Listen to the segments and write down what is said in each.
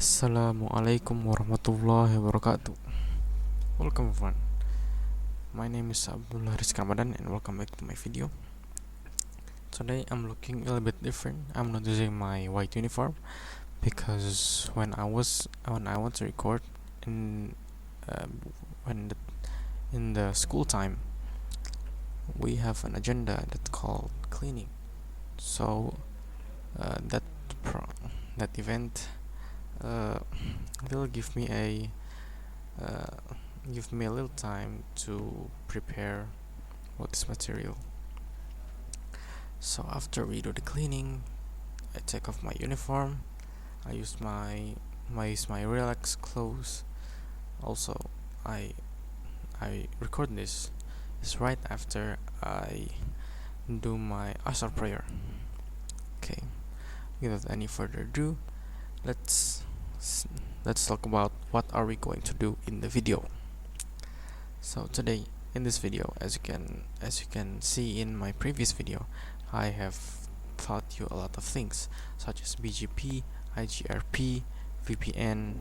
Assalamualaikum warahmatullahi wabarakatuh. Welcome everyone. My name is Abdullah and welcome back to my video. Today I'm looking a little bit different. I'm not using my white uniform because when I want to record in when in the school time, we have an agenda that's called cleaning. So that event will uh, give me a little time to prepare all this material. So after we do the cleaning, I take off my uniform. I use my relax clothes. Also, I record this right after I do my Asar prayer. Okay, without any further ado, let's talk about what are we going to do in the video. So today in this video, as you can see in my previous video, I have taught you a lot of things such as BGP, IGRP, VPN,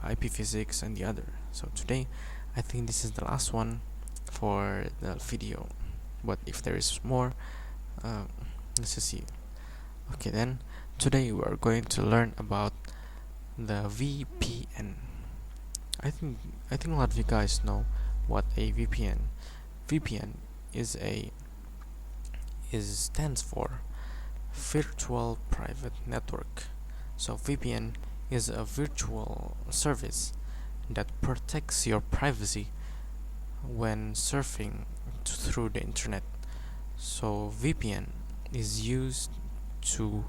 IP physics and the other. So today I think this is the last one for the video, but if there is more, let's just see. Okay, then today we are going to learn about the VPN. I think a lot of you guys know what a VPN. VPN stands for Virtual Private Network. So VPN is a virtual service that protects your privacy when surfing through the internet. So VPN is used to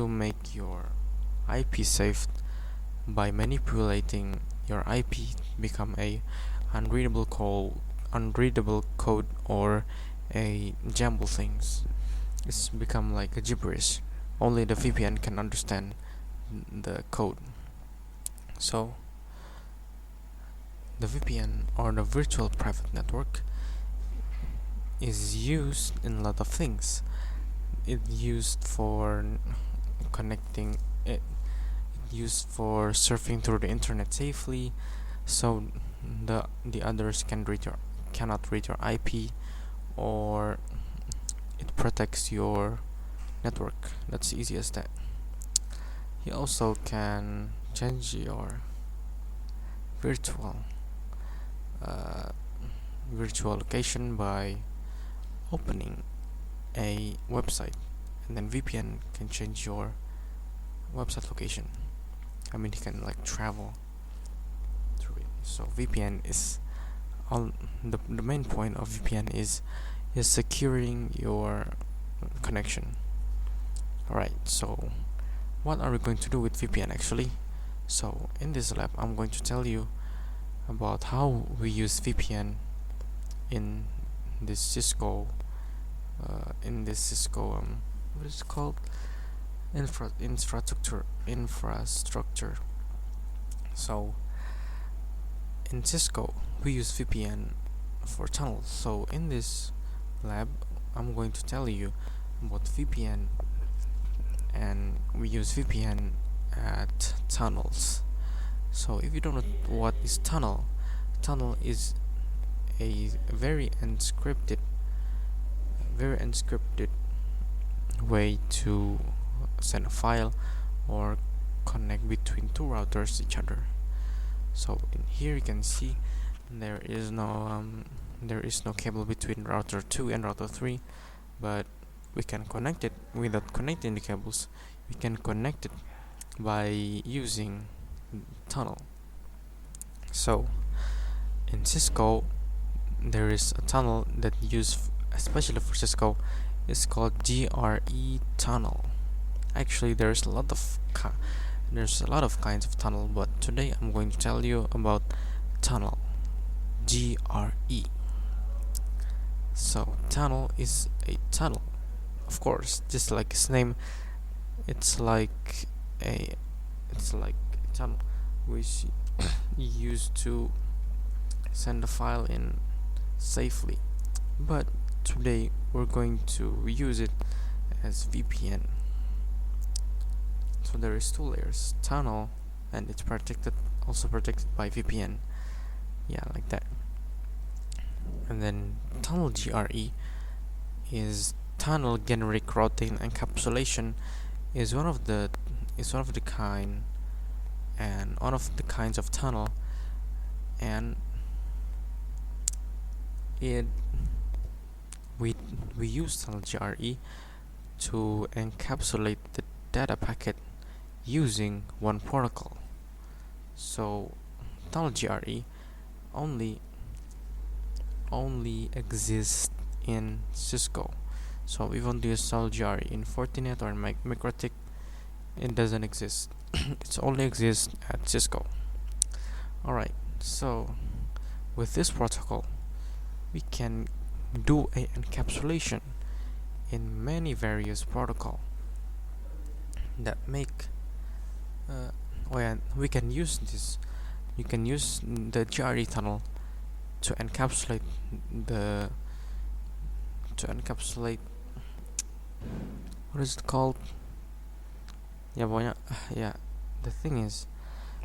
make your IP safe by manipulating your IP become a unreadable code or a jumble things. It's become like a gibberish. Only the VPN can understand the code. So the VPN, or the virtual private network, is used in a lot of things. It's used for connecting it used for surfing through the internet safely, so the others cannot read your IP, or it protects your network. That's easy as that. You also can change your virtual location by opening a website, and then VPN can change your website location. I mean, you can like travel through it. So VPN is the main point of VPN is securing your connection. Alright, so what are we going to do with VPN actually? So in this lab, I'm going to tell you about how we use VPN in this Cisco what is it called, infrastructure. So in Cisco we use VPN for tunnels. So in this lab I'm going to tell you about VPN, and we use VPN at tunnels. So if you don't know what is tunnel is a very encrypted way to send a file or connect between two routers each other. So in here you can see there is no cable between router 2 and router 3, but we can connect it without connecting the cables. We can connect it by using tunnel. So in Cisco there is a tunnel that used especially for Cisco. It's called GRE tunnel. Actually there's a lot of kinds of tunnel, but today I'm going to tell you about tunnel, GRE. So tunnel is a tunnel, of course, just like its name. It's like a tunnel which you use to send a file in safely. But today we're going to use it as VPN. So there is two layers, tunnel, and it's also protected by VPN. Yeah, like that. And then tunnel GRE is tunnel generic routing encapsulation is one of the kinds of tunnel, and it we use tunnel GRE to encapsulate the data packet using one protocol. So tunnel GRE only exists in Cisco. So if you want to use tunnel GRE in Fortinet or in MikroTik, it doesn't exist. It only exists at Cisco. Alright, so with this protocol we can do a encapsulation in many various protocol that make we can use this. You can use the GRE tunnel to encapsulate what is it called? Yeah, the thing is,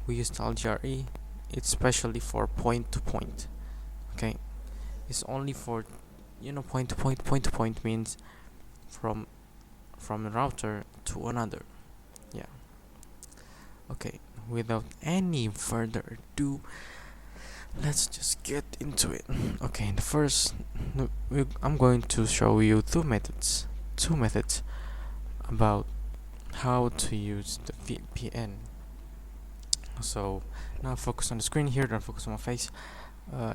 we use tunnel GRE. It's specially for point to point. Okay, it's only for point to point. Point to point means from a router to another. Yeah. Okay, without any further ado, let's just get into it. Okay, I'm going to show you two methods about how to use the VPN. So now focus on the screen here, don't focus on my face.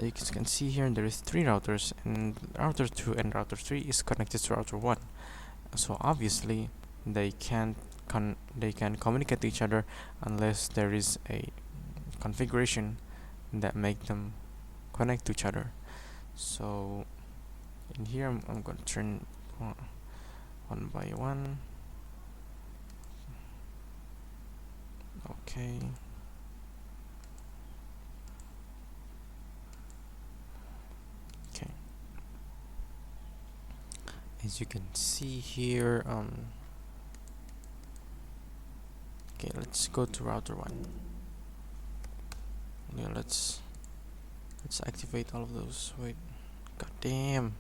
You can see here there is 3 routers, and router 2 and router 3 is connected to router 1. So obviously they can communicate to each other unless there is a configuration that make them connect to each other. So in here I'm going to turn one by one. Okay. Okay. As you can see here, okay, let's go to router 1. Yeah, let's activate all of those. Wait, god damn.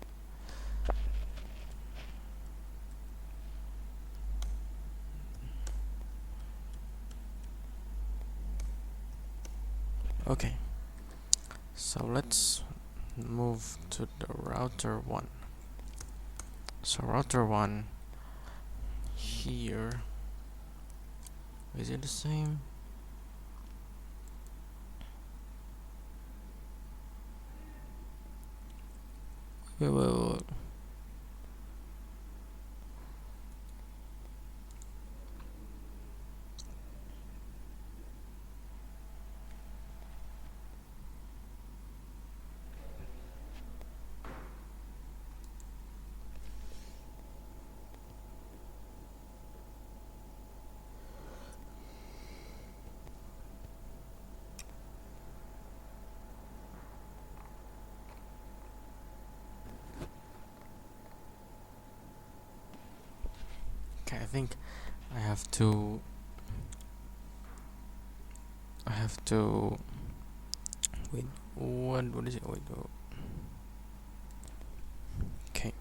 Okay, so let's move to the router 1. So router 1 here, is it the same? Wait. Okay, I think I have to wait, what is it? Wait. Okay.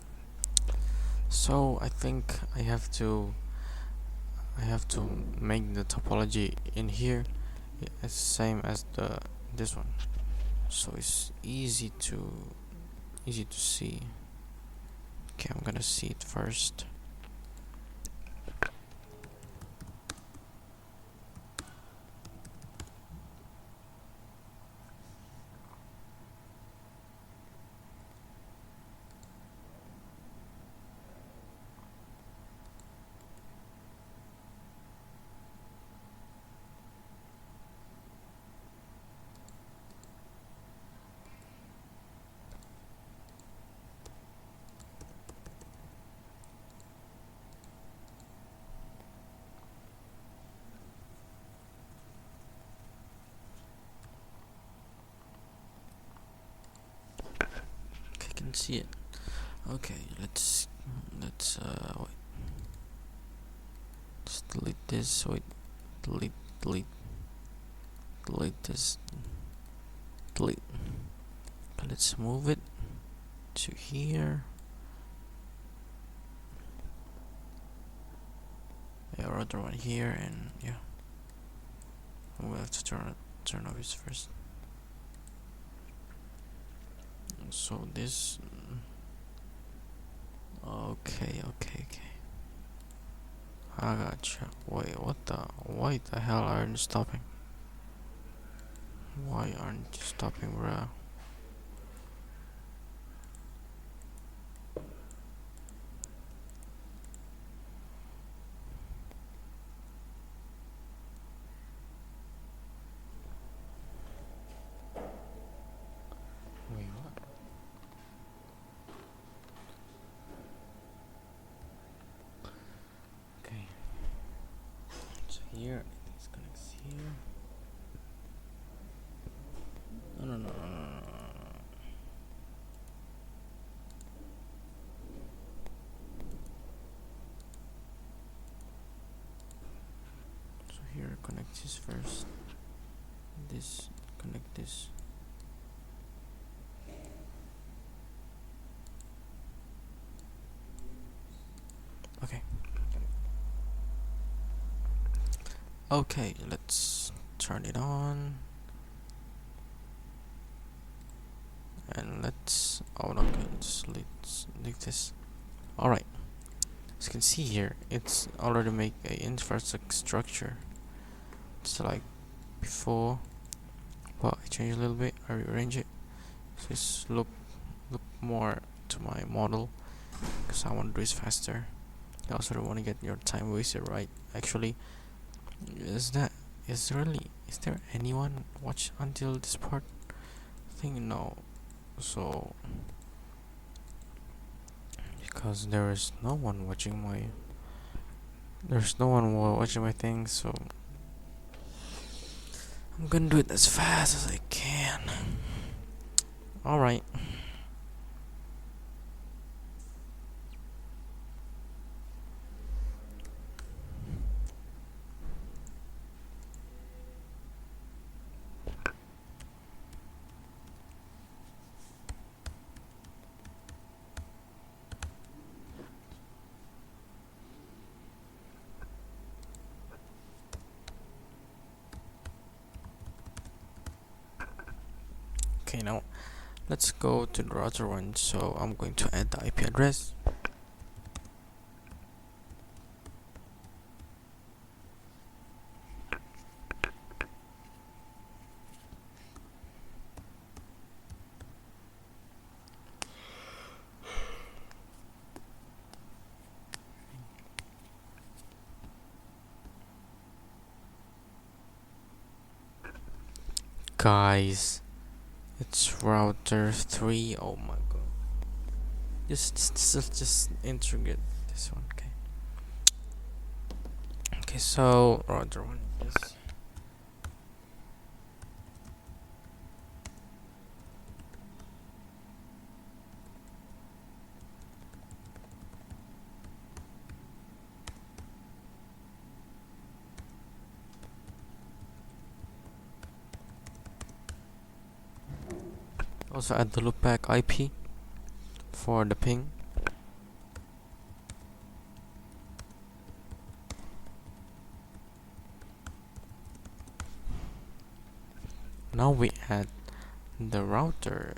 So I think I have to make the topology in here as same as this one, so it's easy to see. Okay, I'm gonna see it first. See it. Okay, let's wait. delete this. Wait, delete, delete, delete this, delete. Okay, let's move it to here. Yeah, other one here, and yeah, we'll have to turn off this first. So this, okay. I gotcha. Wait, why the hell aren't you stopping? Why aren't you stopping, bruh? Wait, what? Okay. So here, it connects here. No. So here, connect this first. This, connect this. Okay. Okay, let's turn it on. And let's, oh no, okay, let's leave this. Alright, as you can see here, it's already make a infrastructure structure. It's like before, well, I change a little bit, I rearrange it, so it's look more to my model, because I want to do this faster. I also don't want to get your time wasted, right? Actually, is there anyone watch until this part? I think no. So because there's no one watching my thing, so I'm gonna do it as fast as I can. Alright. Okay, now let's go to the router one. So I'm going to add the IP address. Guys, it's router 3. Oh my god. Just integrate this one, okay. Okay, so router 1 is also add the loopback IP for the ping. Now we add the router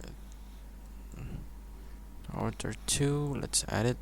2. Let's add it.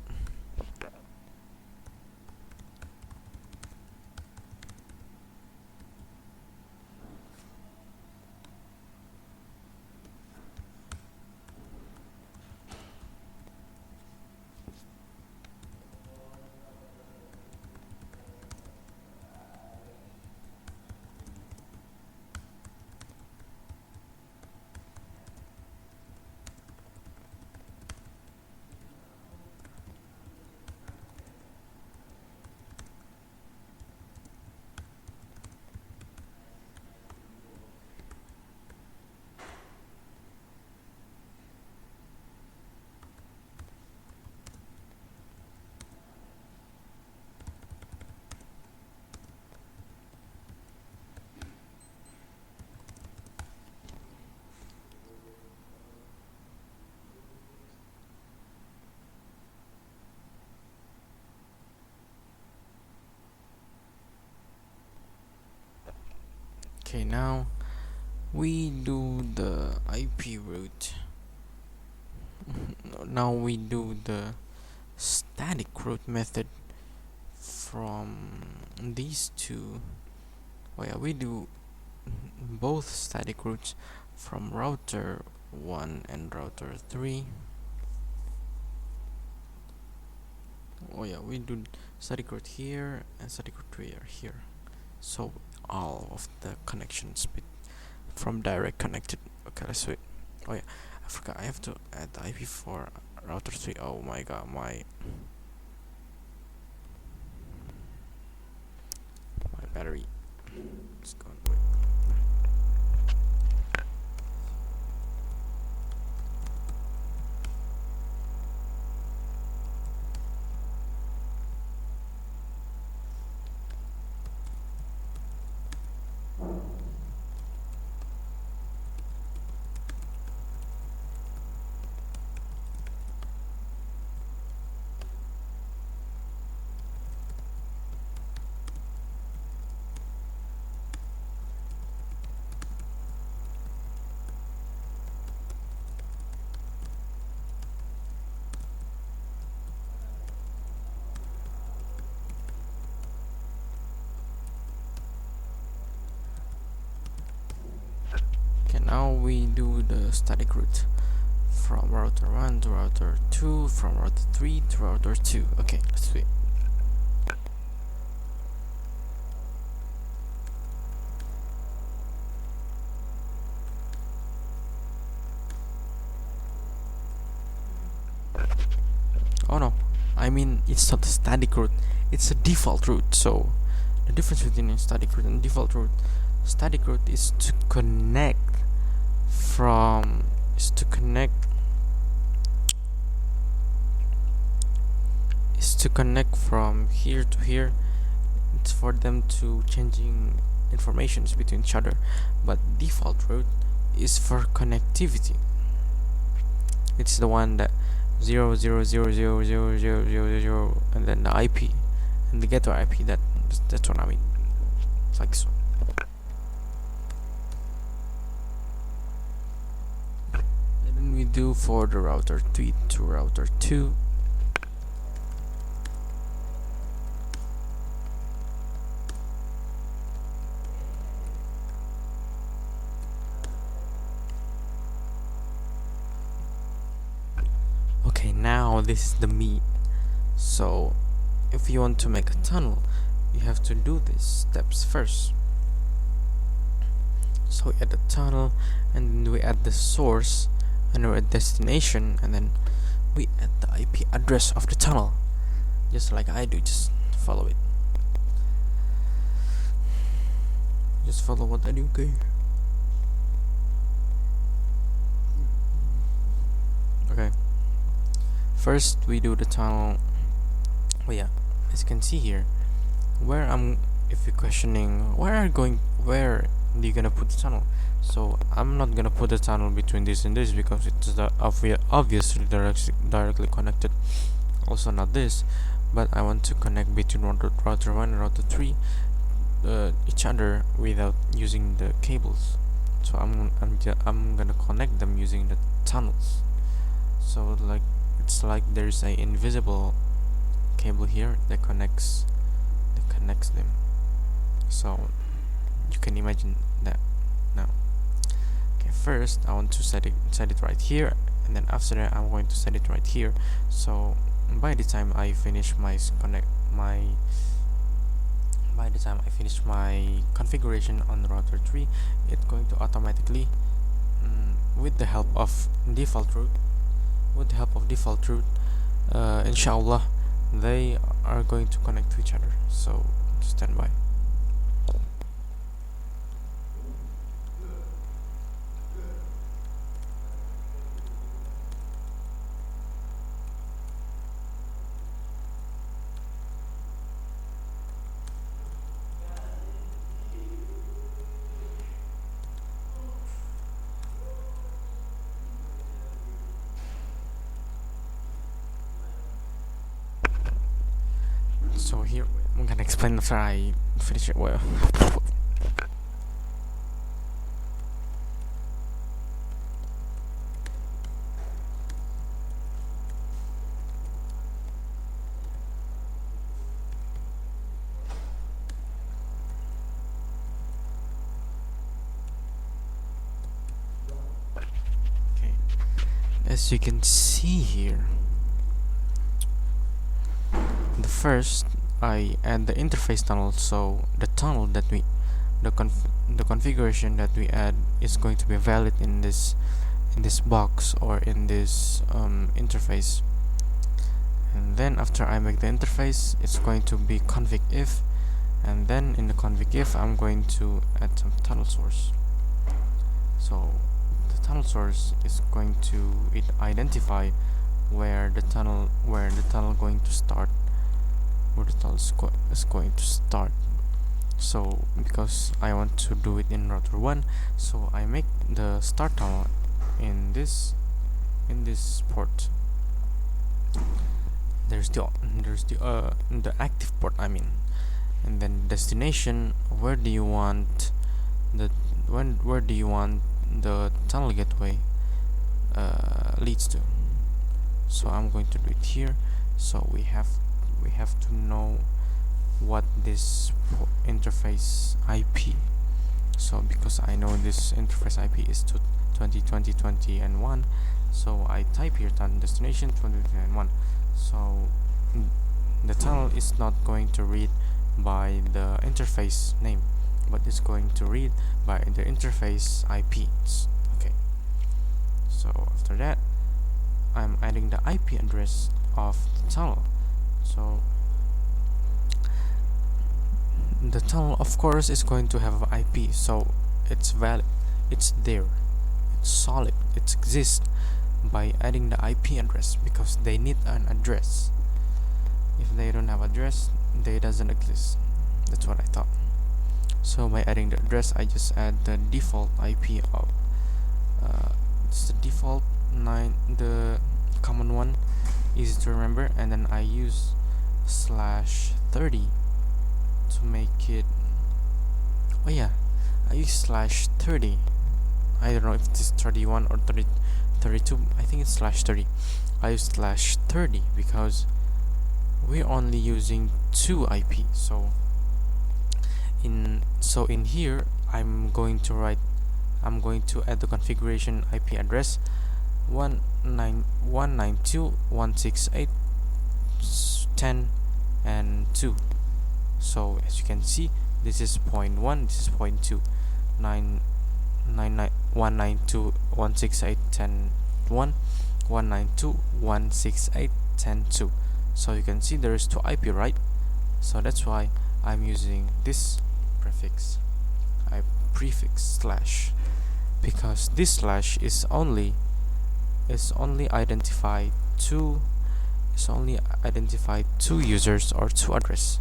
now we do the IP route. Now we do the static route method from these two. Oh yeah, we do both static routes from router 1 and router 3. Oh yeah, we do static route here and static route here. So all of the connections from direct connected. Okay, let's wait. Oh yeah, I forgot I have to add the IP for router 3. Oh my god, my battery is gone. Wait. Okay, now we do the static route from router 1 to router 2, from router 3 to router 2. Okay, let's wait. Oh no, I mean it's not a static route, it's a default route. So the difference between a static route and default route: static route is to connect from from here to here. It's for them to changing informations between each other. But default route is for connectivity. It's the one that 0 and then the IP and the gateway IP. That's what I mean. It's like so. And then we do for the router 3 to router 2. Okay, now this is the meat. So if you want to make a tunnel, you have to do these steps first. So we add the tunnel, and then we add the source, and we add destination, and then we add the IP address of the tunnel, just like I do. Just follow it. Just follow what I do, okay? Okay. First we do the tunnel. Oh yeah, as you can see here, if you're questioning where do you gonna put the tunnel, so I'm not gonna put the tunnel between this and this because it's the obviously directly connected. Also not this, but I want to connect between router 1 and router 3 each other without using the cables. So I'm gonna connect them using the tunnels. So it's like there's a invisible cable here that connects them. So you can imagine that now. Okay, first I want to set it right here, and then after that I'm going to set it right here. So by the time I finish my configuration on router 3, it's going to automatically, with the help of default route, inshallah they are going to connect to each other. So stand by. So here I'm gonna explain after I finish it. Well, as you can see here, the first I add the interface tunnel, so the tunnel that we the configuration that we add is going to be valid in this box or in this interface. And then after I make the interface, it's going to be config if, and then in the config if I'm going to add some tunnel source. So the tunnel source is going to identify where the tunnel going to start, where the tunnel is going to start. So because I want to do it in router 1, so I make the start tunnel in this port. There's the active port, I mean, and then destination, where do you want the tunnel gateway leads to. So I'm going to do it here. So we have to know what this interface IP. So because I know this interface IP is to 20 and 1, so I type here destination 20 and 1. So the tunnel is not going to read by the interface name, but it's going to read by the interface IP. Okay. So after that, I'm adding the IP address of the tunnel. So the tunnel, of course, is going to have an IP, so it's valid, it's there, it's solid, it exists by adding the IP address, because they need an address. If they don't have address, they doesn't exist. That's what I thought. So by adding the address, I just add the default IP of it's the default 9, the common one, easy to remember, and then I use /30 to make it. Oh yeah, I use /30. I don't know if it's 31 or 32. I think it's /30. I use /30 because we're only using 2 IP. So in here I'm going to add the configuration IP address 192.168.10 and 2. So as you can see, this is 0.1, this is 0.2, 192.168.10.1, 192.168.10.2. So you can see there is 2 IP, right? So that's why I'm using this prefix slash, because this slash is only identified two users or 2 address.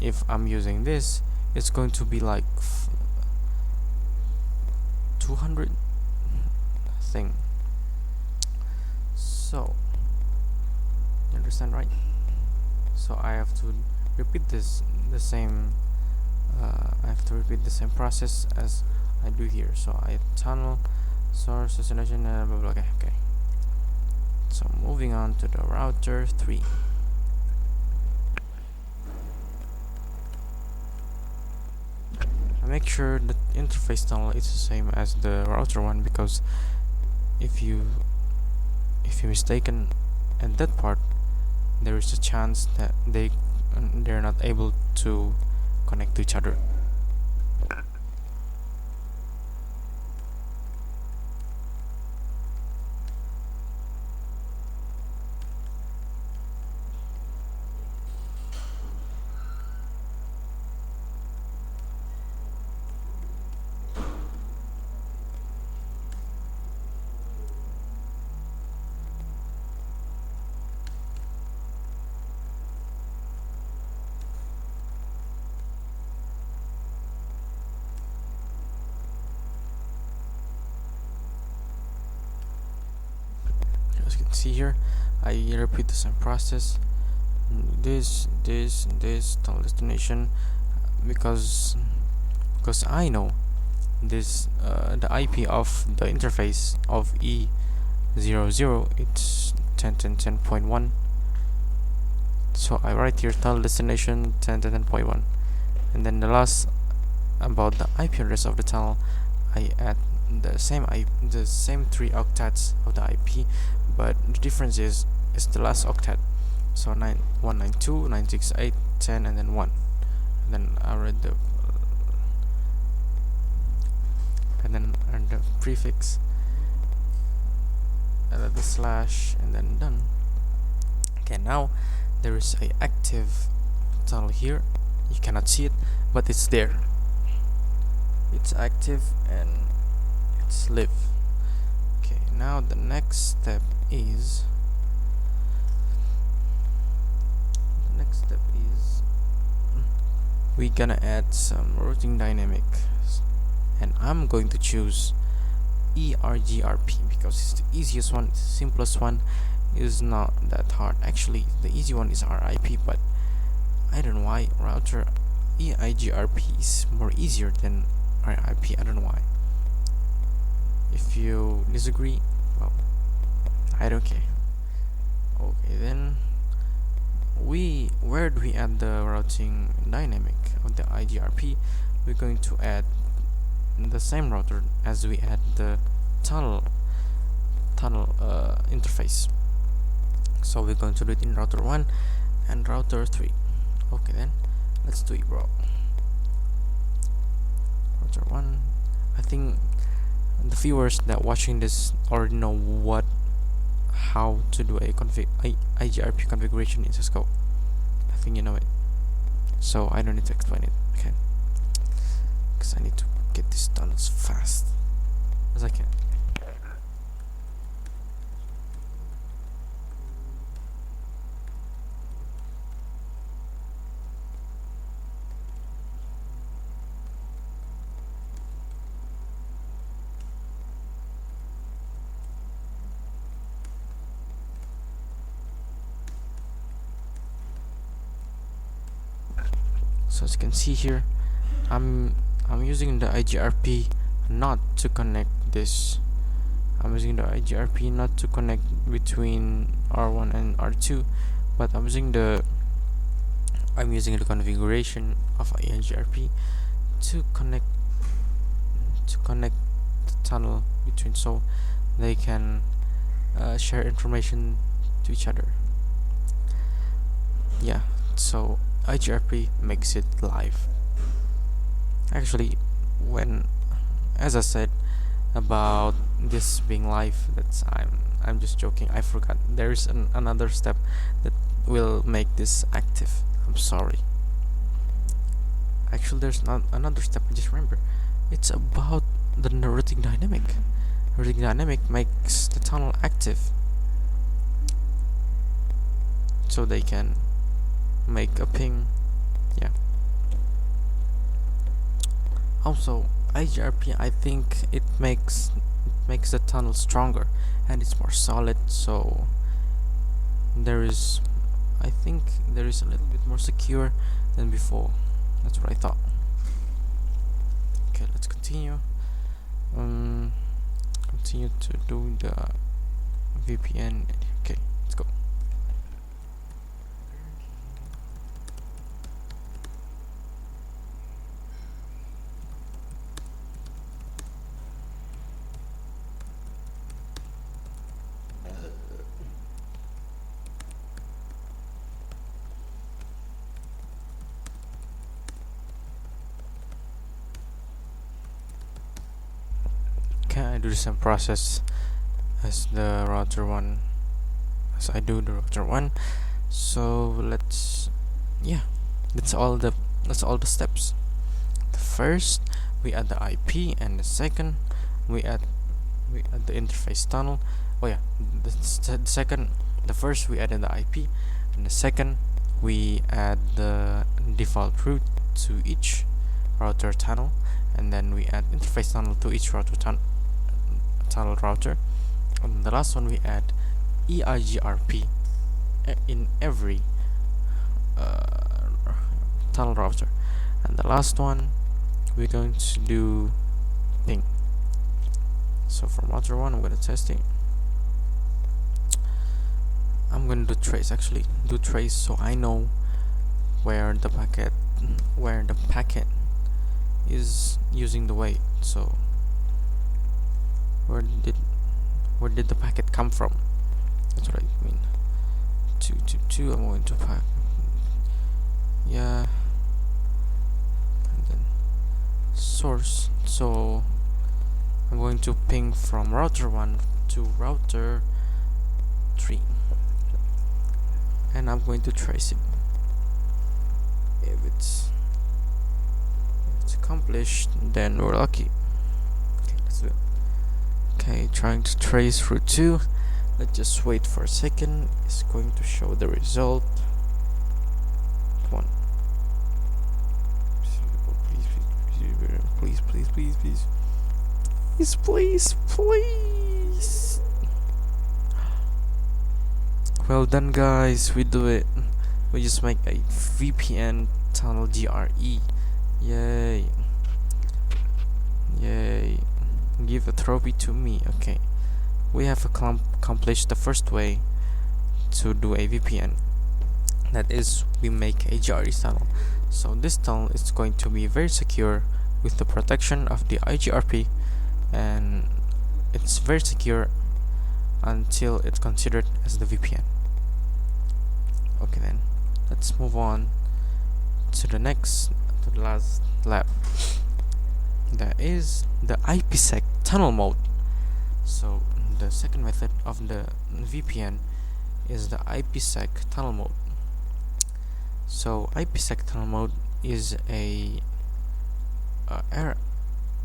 If I'm using this, it's going to be like 200 thing. So you understand, right? So I have to repeat the same process as I do here. So I tunnel source destination blah blah. Okay. So moving on to the router 3. I make sure the interface tunnel is the same as the router one, because if you mistaken at that part, there is a chance that they're not able to connect to each other. As you can see here, I repeat the same process. This tunnel destination, because I know this the IP of the interface of E00, it's 10.10.10.1. So I write here tunnel destination 10.10.10.1, and then the last about the IP address of the tunnel, I add the same 3 octets of the IP, but the difference is the last octet. So 192, 968, 10, and then 1. And then I read the prefix, the slash, and then done. Okay, now there is a active tunnel here. You cannot see it, but it's there. It's active and it's live. Okay, now the next step is we're gonna add some routing dynamic, and I'm going to choose ERGRP because it's the easiest one, it's the simplest one. Is not that hard. Actually, the easy one is RIP, but I don't know why router EIGRP is more easier than RIP. I don't know why. If you disagree, well, I don't care. Okay, then where do we add the routing dynamic of the IGRP? We're going to add the same router as we add the tunnel interface. So we're going to do it in router 1 and router 3. Okay, then let's do it, bro. Router 1. I think the viewers that watching this already know how to do a IGRP configuration in Cisco. I think you know it, so I don't need to explain it. Okay, because I need to get this done as fast as I can. So as you can see here, I'm using the IGRP not to connect this. I'm using the IGRP not to connect between R1 and R2, but I'm using the configuration of IGRP to connect the tunnel between, so they can share information to each other. Yeah, so IGRP makes it live. Actually, as I said about this being live, I'm just joking. I forgot there is another step that will make this active. I'm sorry. Actually, there's not another step. I just remember. It's about the routing dynamic. Routing dynamic makes the tunnel active, so they can make a ping. Yeah. Also, IGRP, I think it makes the tunnel stronger and it's more solid, so I think there is a little bit more secure than before. That's what I thought. Okay, let's continue. Continue to do the VPN. Okay, let's go. I do the same process as the router 1, as I do the router 1. So that's all the steps. The first, we add the IP, and the second, we add the interface tunnel. Oh yeah, the first we added the IP, and the second we add the default route to each router tunnel, and then we add interface tunnel to each router tunnel router, and the last one we add EIGRP in every tunnel router, and the last one we're going to do ping. So from router 1 I'm going to test it. I'm going to do trace so I know where the packet is using the weight. So Where did the packet come from? That's what I mean. 222. I'm going to pack. Yeah. And then source. So I'm going to ping from router 1 to router 3, and I'm going to trace it. If it's accomplished, then we're lucky. Okay, let's do it. Okay, trying to trace through 2. Let's just wait for a second. It's going to show the result. Come on. Please. Well done, guys. We do it. We just make a VPN tunnel GRE. Yay. Give a trophy to me. Okay. We have accomplished the first way to do a VPN. That is, we make a GRE tunnel. So this tunnel is going to be very secure with the protection of the IGRP, and it's very secure until it's considered as the VPN. Okay, then let's move on to the last lab. That is the IPsec tunnel mode. So the second method of the VPN is the IPsec tunnel mode. So IPsec tunnel mode is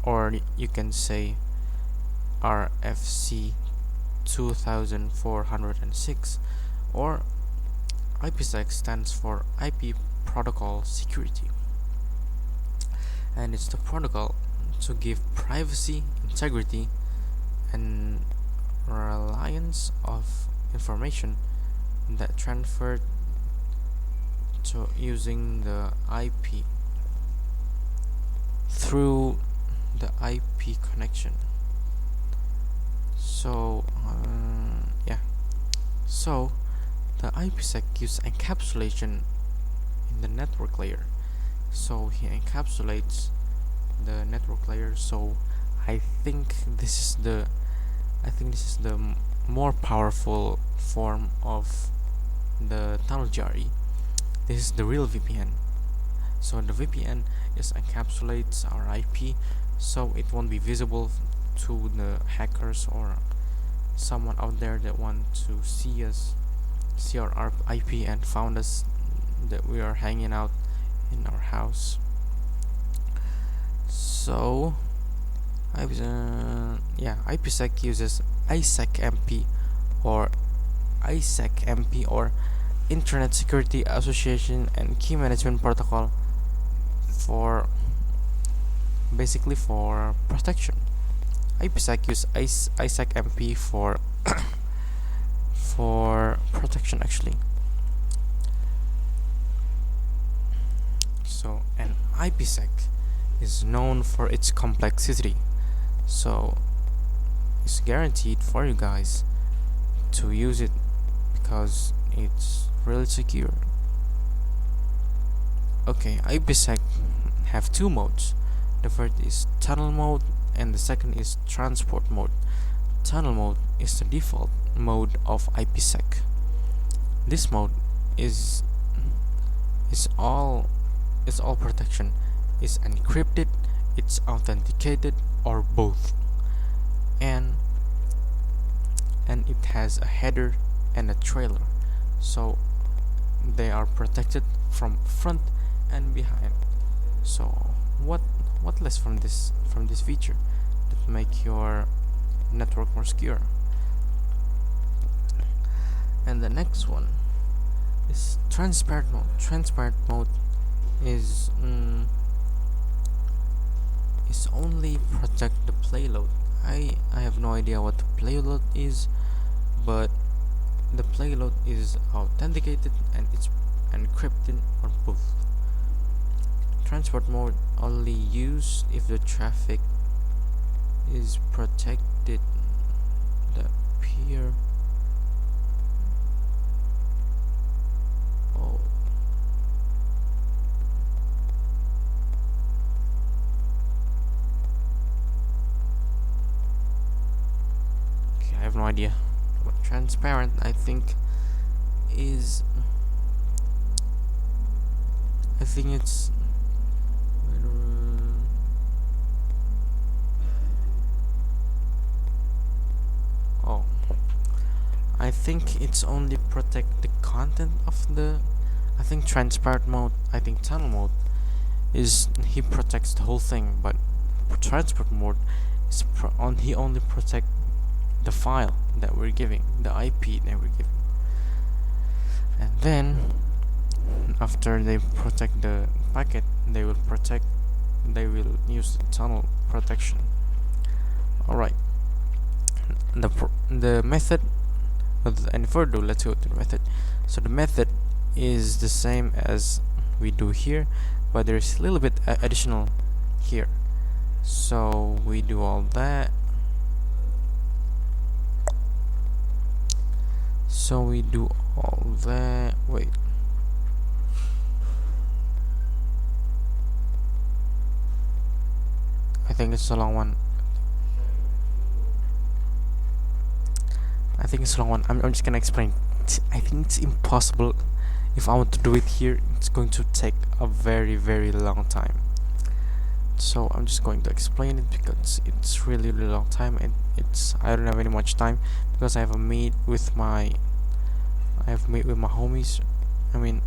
or you can say RFC 2406, or IPsec stands for IP Protocol Security, and it's the protocol to give privacy, integrity, and reliance of information that transferred to using the IP through the IP connection. So so the IPsec uses encapsulation in the network layer. So he encapsulates the network layer. So I think this is the more powerful form of the tunnel GRE. This is the real VPN. So the VPN encapsulates our IP, so it won't be visible to the hackers or someone out there that want to see our IP and found us that we are hanging out in our house. So IPsec uses ISEC-MP or Internet Security Association and Key Management Protocol for protection. IPsec uses ISEC-MP for protection actually. So an IPsec is known for its complexity, so it's guaranteed for you guys to use it because it's really secure. Okay, IPsec have two modes. The first is tunnel mode and the second is transport mode. Tunnel mode is the default mode of IPsec. This mode is all protection. It's encrypted, it's authenticated, or both. And it has a header and a trailer, so they are protected from front and behind. So what less from this feature that make your network more secure? And the next one is transparent mode. Transparent mode is only protect the payload. I have no idea what the payload is, but the payload is authenticated and it's encrypted or both. Transport mode only used if the traffic is protected. The peer idea what transparent I think is. I think it's oh, I think it's only protect the content of the. I think transparent mode. I think tunnel mode is he protects the whole thing, but transport mode is he only protect the file that we're giving, the IP that we're giving, and then after they protect the packet, they will use the tunnel protection. Alright, the method, without any further ado, let's go to the method. So the method is the same as we do here, but there's a little bit additional here. So we do all that. Wait, I think it's a long one. I'm just gonna explain. I think it's impossible. If I want to do it here, it's going to take a very, very long time. So I'm just going to explain it because it's really, really long time, and I don't have any much time because I have a meet with my homies. I mean,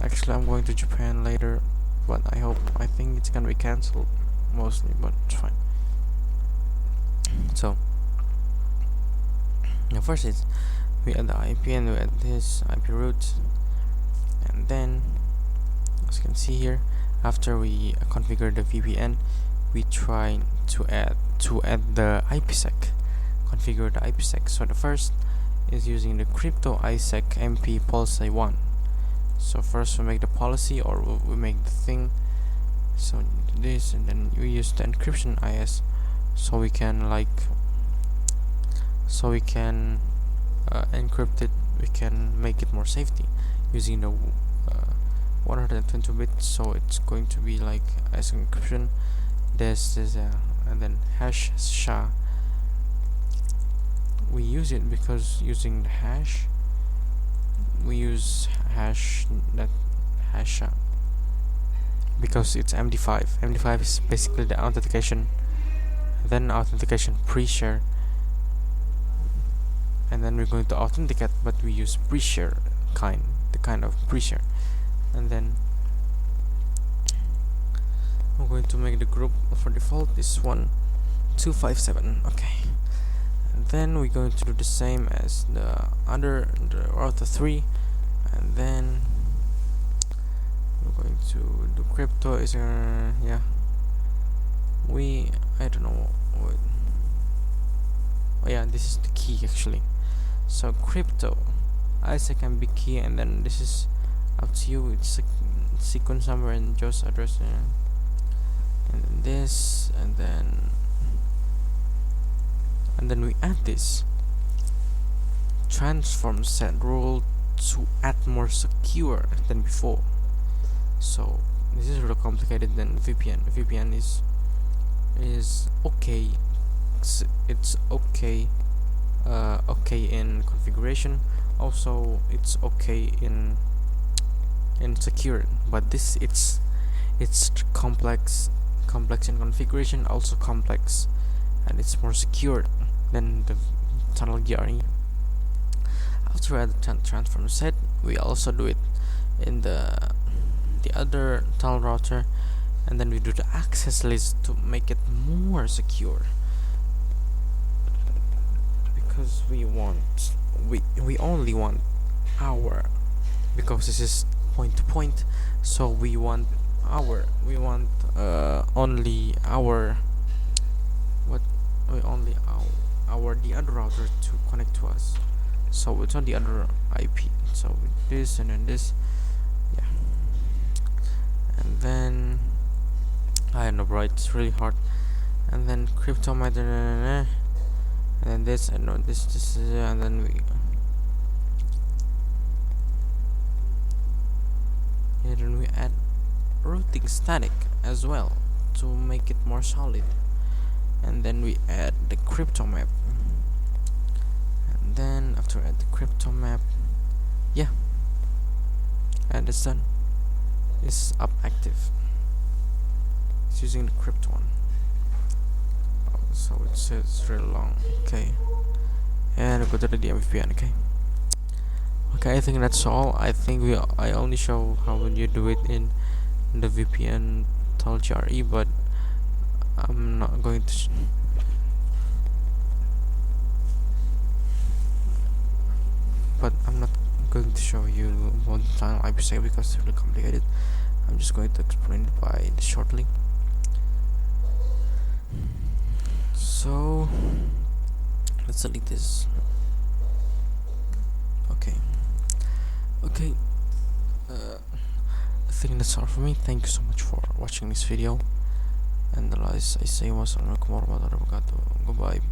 actually I'm going to Japan later, but I think it's gonna be cancelled mostly, but it's fine. So the first is we add the IP and we add this IP route, and then as you can see here, after we configure the VPN, we try to add the IPsec, configure the IPsec. So the first is using the crypto ISEC MP policy 1. So first we make the policy, or we make the thing. So this, and then we use the encryption IS, so we can encrypt it. We can make it more safety using the 120 bits. So it's going to be like as encryption. This and then hash SHA. We use it because using the hash, we use hash SHA because it's MD5. MD5 is basically the authentication, then authentication pre-share, and then we're going to authenticate, but we use pre-share the kind of pre-share, and then I'm going to make the group for default is 1257. Okay, and then we're going to do the same as the router 3, and then we're going to do crypto is I don't know what, oh yeah, this is the key actually. So crypto ISA can be key, and then this is up to you. It's a sequence number and just address, and then this, and then we add this transform set rule to add more secure than before. So this is really complicated than VPN. VPN is okay. It's okay. Okay in configuration. Also, it's okay in secure. But this it's complex in configuration. Also complex, and it's more secure than the tunnel GRE. After we add the transform set, we also do it in the other tunnel router, and then we do the access list to make it more secure, because we only want our, because this is point to point, so we want only our the other router to connect to us. So it's on the other IP. So with this and then this, yeah. And then I know, bro, it's really hard. And then crypto method, and then this, and no, this, and then we add routing static as well to make it more solid. And then we add the crypto map. to add the crypto map. Yeah, and it's done. It's up active. It's using the crypto one. So it says really long. Okay, and go to the VPN. Okay, I think that's all. I only show how you do it in the VPN GRE, but I'm not going to show you one time IPsec because it's really complicated. I'm just going to explain it by shortly. So let's delete this. Okay. I think that's all for me. Thank you so much for watching this video, and the last I say was assalamualaikum warahmatullahi wabarakatuh. Goodbye.